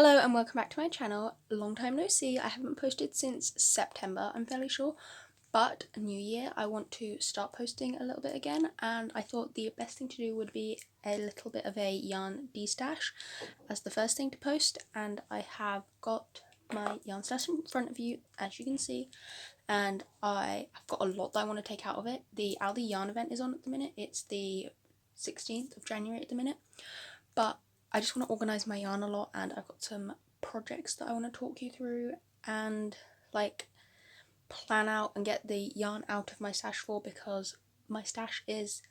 Hello and welcome back to my channel. Long time no see. I haven't posted since September, I'm fairly sure, but new year I want to start posting a little bit again, and I thought the best thing to do would be a little bit of a yarn de-stash as the first thing to post. And I have got my yarn stash in front of you, as you can see, and I've got a lot that I want to take out of it. The Aldi yarn event is on at the minute. It's the 16th of January at the minute, but I just want to organise my yarn a lot, and I've got some projects that I want to talk you through and like plan out and get the yarn out of my stash for, because my stash is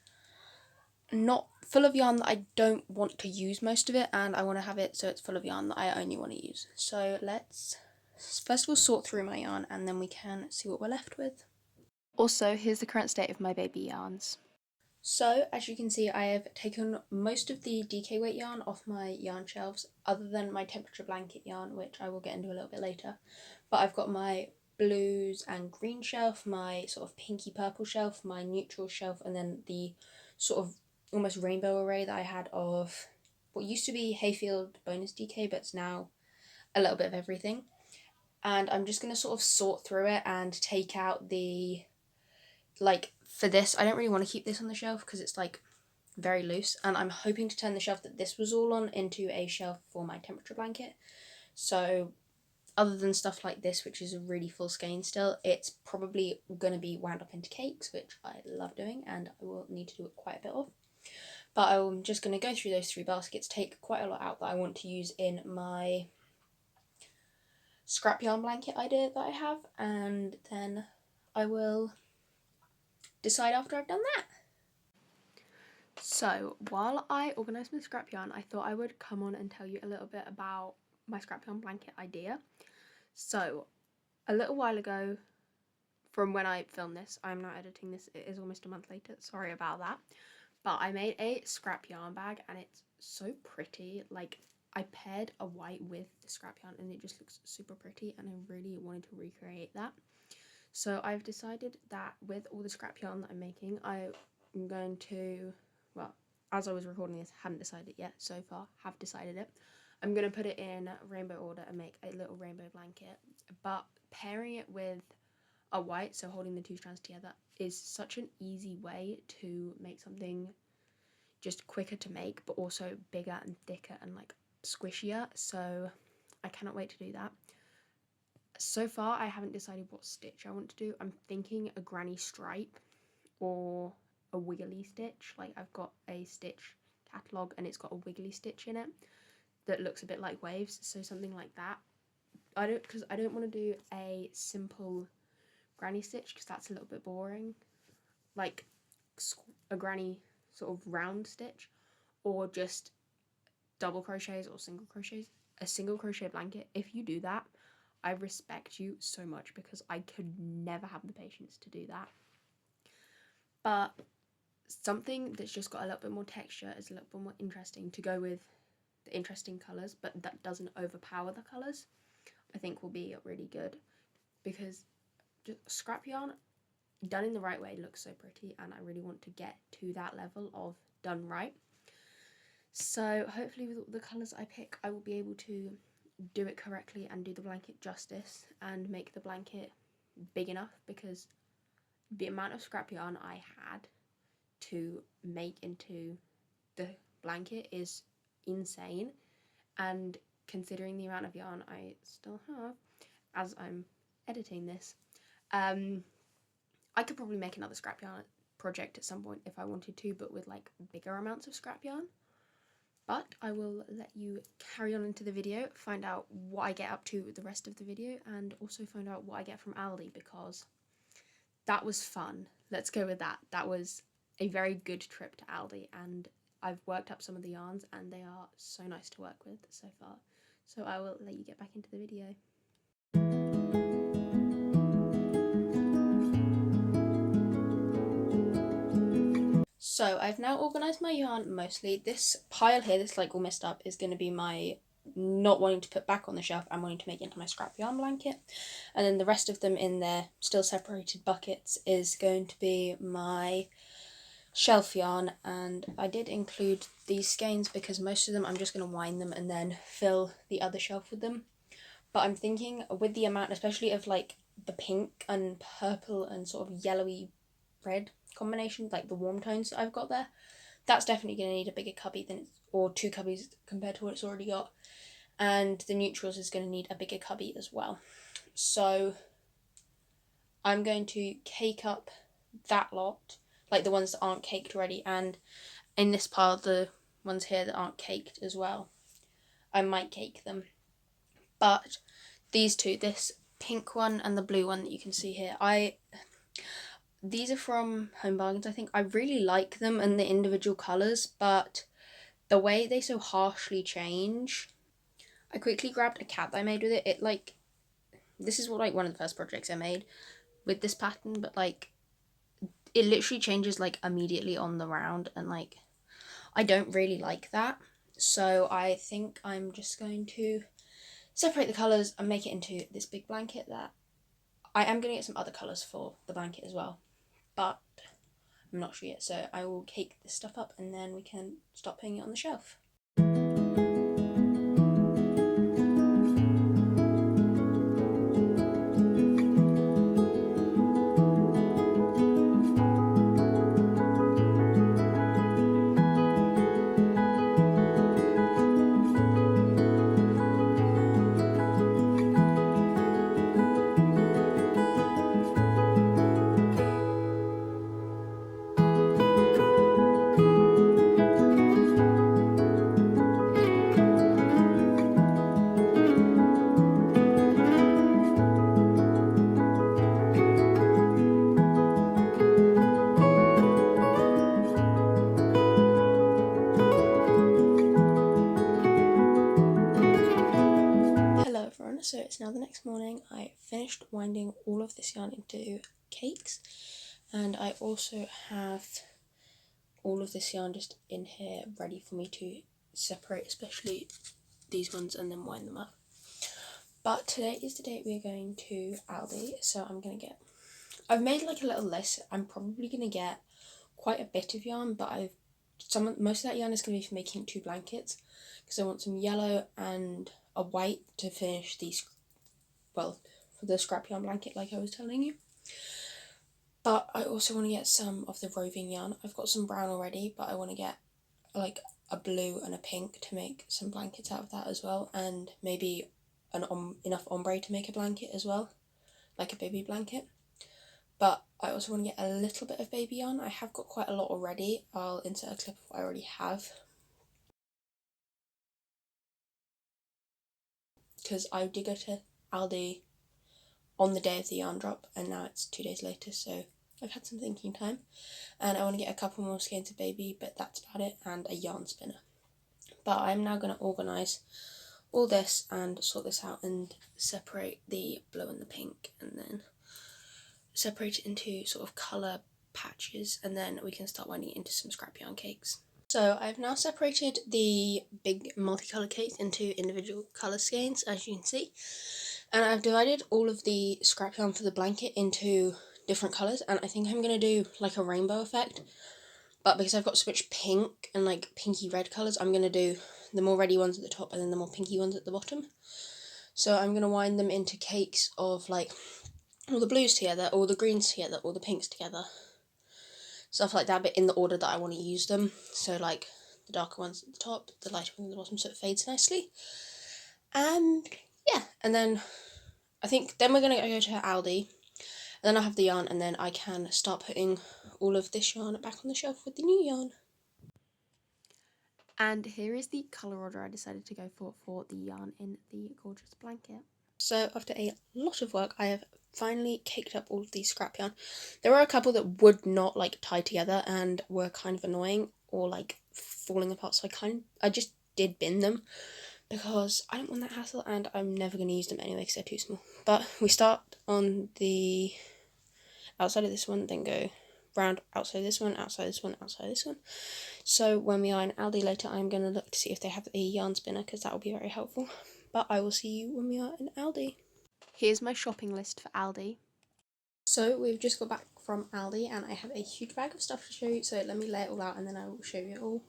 not full of yarn that I don't want to use most of it, and I want to have it so it's full of yarn that I only want to use. So let's first of all sort through my yarn and then we can see what we're left with. Also, here's the current state of my baby yarns. So, as you can see, I have taken most of the DK weight yarn off my yarn shelves, other than my temperature blanket yarn, which I will get into a little bit later. But I've got my blues and green shelf, my sort of pinky purple shelf, my neutral shelf, and then the sort of almost rainbow array that I had of what used to be Hayfield bonus DK, but it's now a little bit of everything. And I'm just going to sort of sort through it and take out the, like, for this, I don't really want to keep this on the shelf because it's like very loose, and I'm hoping to turn the shelf that this was all on into a shelf for my temperature blanket. So other than stuff like this, which is a really full skein still, it's probably going to be wound up into cakes, which I love doing and I will need to do quite a bit of. But I'm just going to go through those three baskets, take quite a lot out that I want to use in my scrap yarn blanket idea that I have, and then I will decide after I've done that. So while I organised my scrap yarn, I thought I would come on and tell you a little bit about my scrap yarn blanket idea. So a little while ago, from when I filmed this, I'm now editing this, it is almost a month later, sorry about that, but I made a scrap yarn bag and it's so pretty. Like, I paired a white with the scrap yarn and it just looks super pretty, and I really wanted to recreate that. So I've decided that with all the scrap yarn that I'm making, I'm going to, well, as I was recording this, haven't decided yet, so far have decided it. I'm going to put it in rainbow order and make a little rainbow blanket, but pairing it with a white, so holding the two strands together, is such an easy way to make something just quicker to make, but also bigger and thicker and like squishier, so I cannot wait to do that. So far I haven't decided what stitch I want to do. I'm thinking a granny stripe or a wiggly stitch. Like, I've got a stitch catalogue and it's got a wiggly stitch in it that looks a bit like waves, so something like that. Because I don't want to do a simple granny stitch because that's a little bit boring, like a granny sort of round stitch, or just double crochets or single crochets. A single crochet blanket, if you do that, I respect you so much, because I could never have the patience to do that. But something that's just got a little bit more texture, is a little bit more interesting to go with the interesting colours, but that doesn't overpower the colours, I think will be really good, because just scrap yarn done in the right way looks so pretty, and I really want to get to that level of done right. So hopefully with all the colours I pick, I will be able to do it correctly and do the blanket justice and make the blanket big enough, because the amount of scrap yarn I had to make into the blanket is insane, and considering the amount of yarn I still have as I'm editing this, I could probably make another scrap yarn project at some point if I wanted to, but with like bigger amounts of scrap yarn. But I will let you carry on into the video, find out what I get up to with the rest of the video, and also find out what I get from Aldi, because that was fun. Let's go with that. That was a very good trip to Aldi, and I've worked up some of the yarns and they are so nice to work with so far. So I will let you get back into the video. So I've now organised my yarn mostly. This pile here, this like all messed up, is going to be my not wanting to put back on the shelf and wanting to make into my scrap yarn blanket. And then the rest of them in their still separated buckets is going to be my shelf yarn, and I did include these skeins because most of them I'm just going to wind them and then fill the other shelf with them. But I'm thinking with the amount, especially of like the pink and purple and sort of yellowy red combination, like the warm tones that I've got there, that's definitely going to need a bigger cubby than it's, or two cubbies compared to what it's already got. And the neutrals is going to need a bigger cubby as well. So I'm going to cake up that lot, like the ones that aren't caked already, and in this pile the ones here that aren't caked as well. I might cake them. But these two, this pink one and the blue one that you can see here, these are from Home Bargains, I think. I really like them and the individual colours, but the way they so harshly change. I quickly grabbed a cat that I made with it. It like, this is what like one of the first projects I made with this pattern, but like it literally changes like immediately on the round, and like I don't really like that. So I think I'm just going to separate the colours and make it into this big blanket that I am going to get some other colours for the blanket as well, but I'm not sure yet. So I will cake this stuff up and then we can start putting it on the shelf. Hello everyone, so it's now the next morning. I finished winding all of this yarn into cakes, and I also have all of this yarn just in here ready for me to separate, especially these ones, and then wind them up. But today is the day we are going to Aldi, so I've made like a little list. I'm probably going to get quite a bit of yarn, but most of that yarn is going to be for making 2 blankets, because I want some yellow and a white to finish these, well, for the scrap yarn blanket like I was telling you. But I also want to get some of the roving yarn. I've got some brown already, but I want to get like a blue and a pink to make some blankets out of that as well, and maybe enough ombre to make a blanket as well, like a baby blanket. But I also want to get a little bit of baby yarn. I have got quite a lot already. I'll insert a clip of what I already have, because I did go to Aldi on the day of the yarn drop, and now it's 2 days later, so I've had some thinking time, and I want to get a couple more skeins of baby, but that's about it, and a yarn spinner. But I'm now going to organise all this and sort this out and separate the blue and the pink, and then separate it into sort of colour patches, and then we can start winding it into some scrap yarn cakes. So I've now separated the big multicolour cakes into individual colour skeins, as you can see, and I've divided all of the scrap yarn for the blanket into different colours, and I think I'm going to do like a rainbow effect, but because I've got so much pink and like pinky red colours, I'm going to do the more reddy ones at the top and then the more pinky ones at the bottom. So I'm going to wind them into cakes of like all the blues together, all the greens together, all the pinks together, stuff like that, but in the order that I want to use them. So like the darker ones at the top, the lighter ones at the bottom, so it fades nicely. And yeah, and then I think then we're going to go to Aldi, and then I'll have the yarn, and then I can start putting all of this yarn back on the shelf with the new yarn. And here is the colour order I decided to go for the yarn in the gorgeous blanket. So after a lot of work, I have finally caked up all of these scrap yarn. There were a couple that would not like tie together and were kind of annoying or like falling apart, so I just did bin them because I don't want that hassle, and I'm never going to use them anyway because they're too small. But we start on the outside of this one, then go round outside this one, outside this one, outside this one. So when we are in Aldi later, I'm going to look to see if they have a yarn spinner, because that will be very helpful. But I will see you when we are in Aldi. Here's my shopping list for Aldi. So we've just got back from Aldi and I have a huge bag of stuff to show you, so let me lay it all out and then I will show you it all.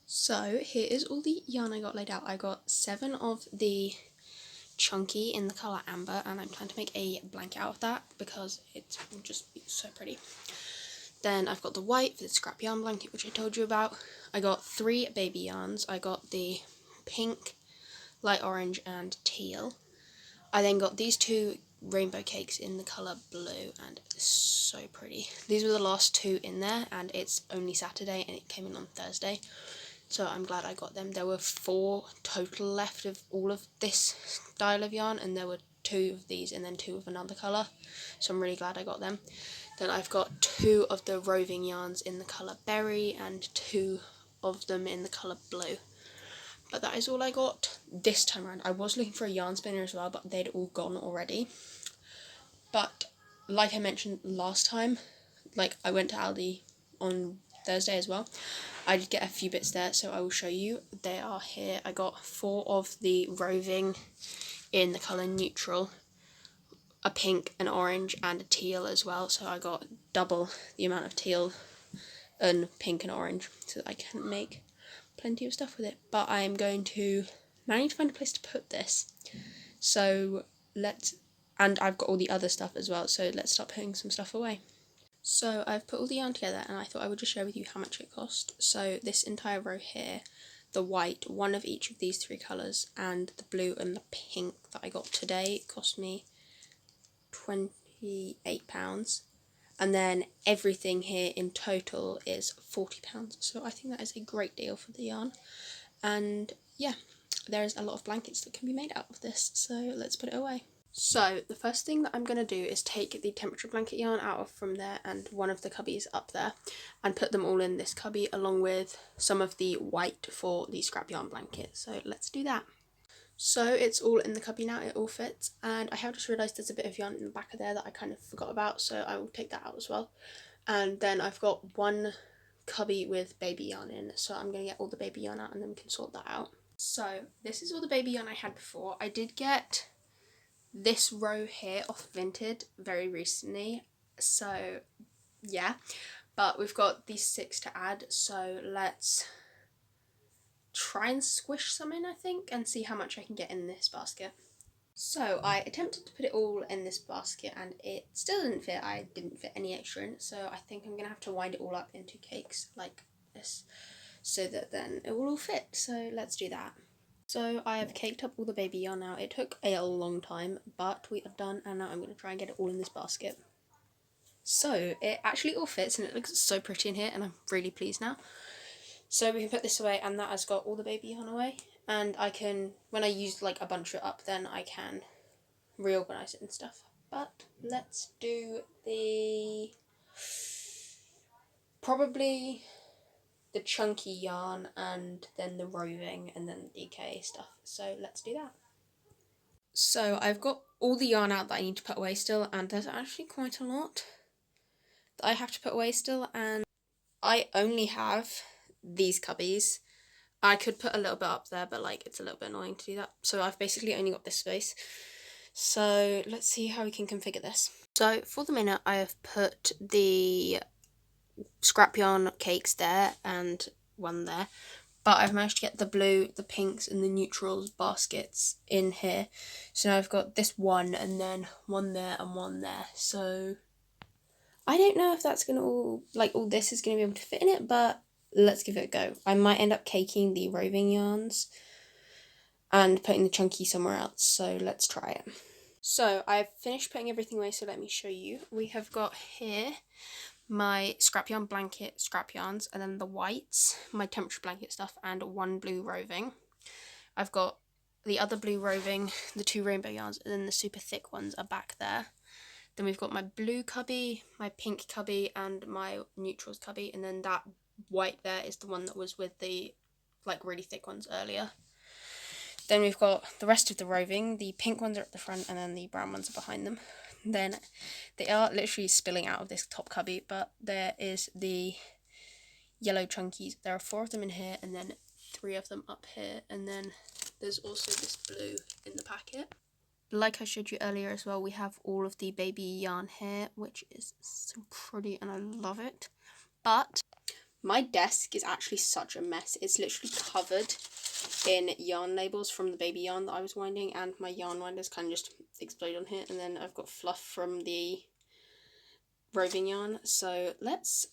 So here is all the yarn I got laid out. I got 7 of the chunky in the colour amber and I'm planning to make a blanket out of that because it will just be so pretty. Then I've got the white for the scrap yarn blanket, which I told you about. I got 3 baby yarns. I got the pink, light orange and teal. I then got these 2 rainbow cakes in the colour blue and it's so pretty. These were the last 2 in there and it's only Saturday and it came in on Thursday. So I'm glad I got them. There were 4 total left of all of this style of yarn and there were 2 of these and then 2 of another colour. So I'm really glad I got them. Then I've got 2 of the roving yarns in the colour berry and 2 of them in the colour blue. But that is all I got this time around. I was looking for a yarn spinner as well, but they'd all gone already. But like I mentioned last time, like I went to Aldi on Thursday as well. I did get a few bits there, so I will show you. They are here. I got 4 of the roving in the colour neutral, a pink, an orange and a teal as well. So I got double the amount of teal and pink and orange so that I can make plenty of stuff with it. But I'm going to manage to find a place to put this. So and I've got all the other stuff as well, so let's start putting some stuff away. So I've put all the yarn together and I thought I would just share with you how much it cost. So this entire row here, the white, 1 of each of these 3 colours, and the blue and the pink that I got today cost me £28. And then everything here in total is £40. So I think that is a great deal for the yarn. And yeah, there's a lot of blankets that can be made out of this, so let's put it away. So the first thing that I'm going to do is take the temperature blanket yarn out of from there and one of the cubbies up there and put them all in this cubby along with some of the white for the scrap yarn blanket. So let's do that. So it's all in the cubby now, it all fits, and I have just realised there's a bit of yarn in the back of there that I kind of forgot about, so I will take that out as well. And then I've got 1 cubby with baby yarn in, so I'm going to get all the baby yarn out and then we can sort that out. So this is all the baby yarn I had before. I did get this row here off Vinted very recently, so yeah, but we've got these 6 to add, so let's try and squish some in, I think, and see how much I can get in this basket. So I attempted to put it all in this basket and it still didn't fit. I didn't fit any extra in, so I think I'm gonna have to wind it all up into cakes like this so that then it will all fit. So let's do that. So I have caked up all the baby yarn now. It took a long time, but we are done and now I'm going to try and get it all in this basket. So it actually all fits and it looks so pretty in here and I'm really pleased now. So we can put this away and that has got all the baby yarn away, and I can, when I use like a bunch of it up, then I can reorganise it and stuff. But let's do probably the chunky yarn and then the roving and then the DK stuff. So let's do that. So I've got all the yarn out that I need to put away still, and there's actually quite a lot that I have to put away still, and I only have these cubbies. I could put a little bit up there, but like it's a little bit annoying to do that, so I've basically only got this space. So let's see how we can configure this. So for the minute I have put the scrap yarn cakes there and 1 there, but I've managed to get the blue, the pinks and the neutrals baskets in here. So now I've got this 1 and then 1 there and 1 there. So I don't know if that's going to all this is going to be able to fit in it, but let's give it a go. I might end up caking the roving yarns and putting the chunky somewhere else, so let's try it. So I've finished putting everything away, so let me show you. We have got here my scrap yarn blanket scrap yarns, and then the whites, my temperature blanket stuff, and 1 blue roving. I've got the other blue roving, the 2 rainbow yarns, and then the super thick ones are back there. Then we've got my blue cubby, my pink cubby, and my neutrals cubby, and then that white there is the one that was with the like really thick ones earlier. Then we've got the rest of the roving. The pink ones are at the front and then the brown ones are behind them. Then they are literally spilling out of this top cubby, but there is the yellow chunkies. There are 4 of them in here and then 3 of them up here, and then there's also this blue in the packet. Like I showed you earlier as well, we have all of the baby yarn here, which is so pretty and I love it. But my desk is actually such a mess. It's literally covered in yarn labels from the baby yarn that I was winding, and my yarn winders kind of just exploded on here, and then I've got fluff from the roving yarn. So let's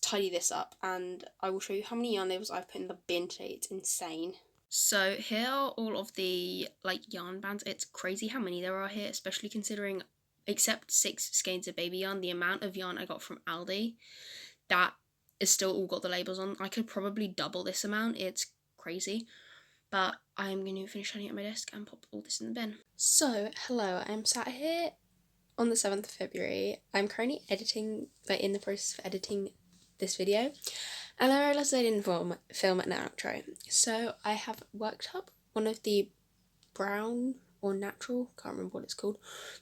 tidy this up and I will show you how many yarn labels I've put in the bin today. It's insane. So here are all of the yarn bands. It's crazy how many there are here, especially considering, except 6 skeins of baby yarn, the amount of yarn I got from Aldi that is still all got the labels on. I could probably double this amount. It's crazy. But I'm going to finish tidying up my desk and pop all this in the bin. So, hello, I'm sat here on the 7th of February. I'm currently editing, in the process of editing this video, and I realised I didn't film an outro. So I have worked up one of the brown or natural, can't remember what it's called,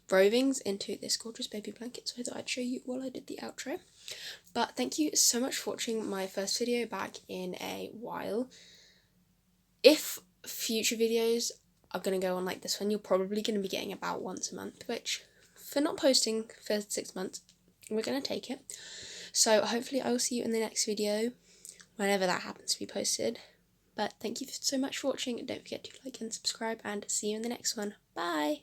rovings into this gorgeous baby blanket, so I thought I'd show you while I did the outro. But thank you so much for watching my first video back in a while. If future videos are going to go on like this one, you're probably going to be getting about once a month, which for not posting for 6 months, we're going to take it. So hopefully I will see you in the next video, whenever that happens to be posted. But thank you so much for watching. Don't forget to like and subscribe, and see you in the next one. Bye!